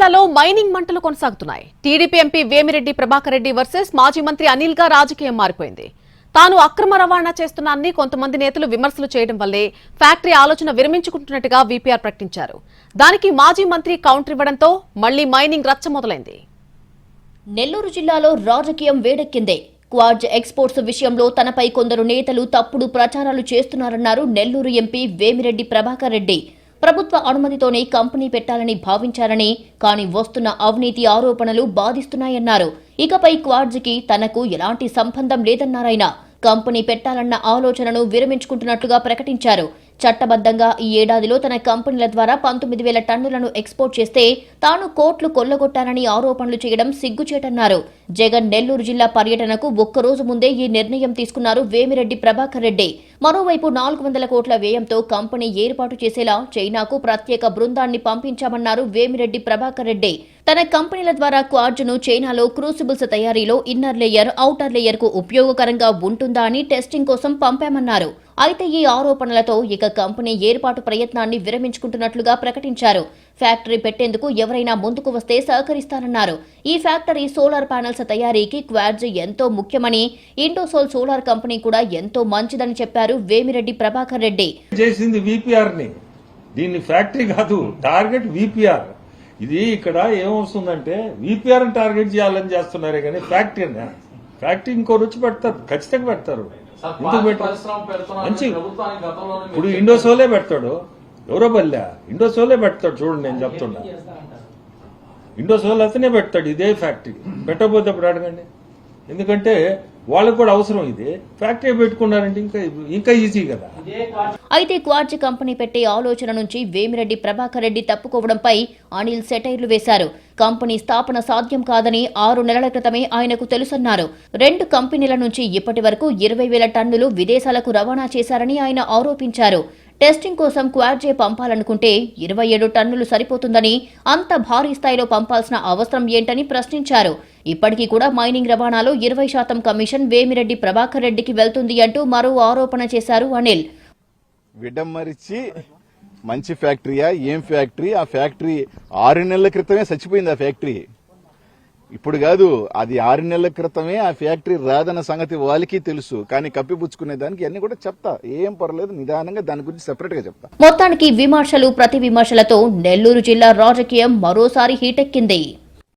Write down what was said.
జిల్లాలో మైనింగ్ మంటలు కొనసాగుతున్నాయి. TDP MP Vemireddy Prabhakar Reddy versus మాజీ మంత్రి అనిల్ గా రాజకీయం మారిపోయింది. తాను అక్రమ రవాణా చేస్తున్నానని కొంతమంది నేతలు విమర్శలు చేయడం వల్లే ఫ్యాక్టరీ ఆలోచన విరమించుకుంటున్నట్టుగా వీపీఆర్ ప్రకటించారు. దానికి మాజీ మంత్రి కౌంటర్ ఇవ్వడంతో మళ్లీ మైనింగ్ రచ్చ మొదలైంది. నెల్లూరు జిల్లాలో రాజకీయం వేడెక్కింది. క్వార్జ్ ఎక్స్పోర్ట్స్ విషయంలో తనపై కొందరు నేతలు తప్పుడు ప్రచారాలు చేస్తున్నారన్నారు నెల్లూరు ఎంపీ వేమిరెడ్డి ప్రభాకర్ రెడ్డి. ప్రభుత్వ అనుమతితోనే కంపెనీ పెట్టాలని భావించారని, కానీ వస్తున్న అవినీతి ఆరోపణలు బాధిస్తున్నాయన్నారు. ఇకపై క్వార్జ్కి తనకు ఎలాంటి సంబంధం లేదన్నారాయన. కంపెనీ పెట్టాలన్న ఆలోచనను విరమించుకుంటున్నట్లుగా ప్రకటించారు. చట్టబద్ధంగా ఈ ఏడాదిలో తన కంపెనీల ద్వారా 19,000 టన్నులను ఎక్స్పోర్ట్ చేస్తే తాను కోట్లు కొల్లగొట్టారని ఆరోపణలు చేయడం సిగ్గుచేటన్నారు. జగన్ నెల్లూరు జిల్లా పర్యటనకు ఒక్కరోజు ముందే ఈ నిర్ణయం తీసుకున్నారు వేమిరెడ్డి ప్రభాకర్ రెడ్డి. మరోవైపు 400 కోట్ల వ్యయంతో కంపెనీ ఏర్పాటు చేసేలా చైనాకు ప్రత్యేక బృందాన్ని పంపించామన్నారు వేమిరెడ్డి ప్రభాకర్ రెడ్డి. తన కంపెనీల ద్వారా క్వార్జ్ను చైనాలో క్రూసిబుల్స్ తయారీలో ఇన్నర్ లేయర్, ఔటర్ లేయర్ కు ఉపయోగకరంగా ఉంటుందా అని టెస్టింగ్ కోసం పంపామన్నారు. అయితే ఈ ఆరోపణలతో ఇక కంపెనీ ఏర్పాటు ప్రయత్నాన్ని విరమించుకుంటున్నట్లుగా ప్రకటించారు. ఫ్యాక్టరీ పెట్టేందుకు ఎవరైనా ముందుకు వస్తే సహకరిస్తారన్నారు. ఈ ఫ్యాక్టరీ సోలార్ ప్యానెల్స్ తయారీకి క్వార్జ్ ఎంతో ముఖ్యమని, ఇండోసోల్ సోలార్ కంపెనీ కూడా ఎంతో మంచిదని చెప్పారు వేమిరెడ్డి ప్రభాకర్ రెడ్డి. చేసింది వీపీఆర్ ని, దీన్ని ఫ్యాక్టరీ కాదు, టార్గెట్ వీపీఆర్. ఇది ఇక్కడ ఏమవుతుందంటే వీపీఆర్ టార్గెట్ చేయాలని చేస్తున్నారే కానీ ఫ్యాక్టరీ ఇంకో రుచి పెడతారు, ఖచ్చితంగా పెడతారు. మంచి ఇప్పుడు ఇండోసోలే పెడతాడు, ఎవరో బల్లా ఇండోసోలే పెడతాడు. చూడండి, నేను చెప్తున్నా, ఇండోసోల్ అతనే పెడతాడు ఇదే ఫ్యాక్టరీ. పెట్టకపోతే ఇప్పుడు అడగండి, ఎందుకంటే వాళ్ళకు కూడా అవసరం. ఇది ఫ్యాక్టరీ పెట్టుకున్నారంటే ఇంకా ఈజీ కదా. అయితే క్వార్జ్ కంపెనీ పెట్టే ఆలోచన నుంచి వేమిరెడ్డి ప్రభాకర్ రెడ్డి తప్పుకోవడంపై అనిల్ సెటైర్లు వేశారు. కంపెనీ స్థాపన సాధ్యం కాదని 6 నెలల క్రితమే ఆయనకు తెలుసన్నారు. 2 కంపెనీల నుంచి ఇప్పటి వరకు 20,000 టన్నులు విదేశాలకు రవాణా చేశారని ఆయన ఆరోపించారు. టెస్టింగ్ కోసం క్వార్జే పంపాలనుకుంటే 27 టన్నులు సరిపోతుందని, అంత భారీ స్థాయిలో పంపాల్సిన అవసరం ఏంటని ప్రశ్నించారు. ఇప్పటికీ కూడా మైనింగ్ రవాణాలో 20% కమిషన్ వేమిరెడ్డి ప్రభాకర్ రెడ్డికి వెళ్తుంది అంటూ మరో ఆరోపణ చేశారు అనిల్. విడమరిచి మంచి ఫ్యాక్టరీయా, ఏం ఫ్యాక్టరీ? ఆ ఫ్యాక్టరీ 6 నెలల క్రితమే చచ్చిపోయింది. ఆ ఫ్యాక్టరీ ఇప్పుడు కాదు, అది 6 నెలల క్రితమే ఆ ఫ్యాక్టరీ రాదన్న సంగతి వాళ్ళకి తెలుసు. కానీ కప్పిపుచ్చుకునే దానికి అన్ని కూడా చెప్తా, ఏం పర్లేదు, నిదానంగా దాని గురించి సెపరేట్ గా చెప్తా. మొత్తానికి విమర్శలు ప్రతి విమర్శలతో నెల్లూరు జిల్లా రాజకీయం మరోసారి హీటెక్కింది.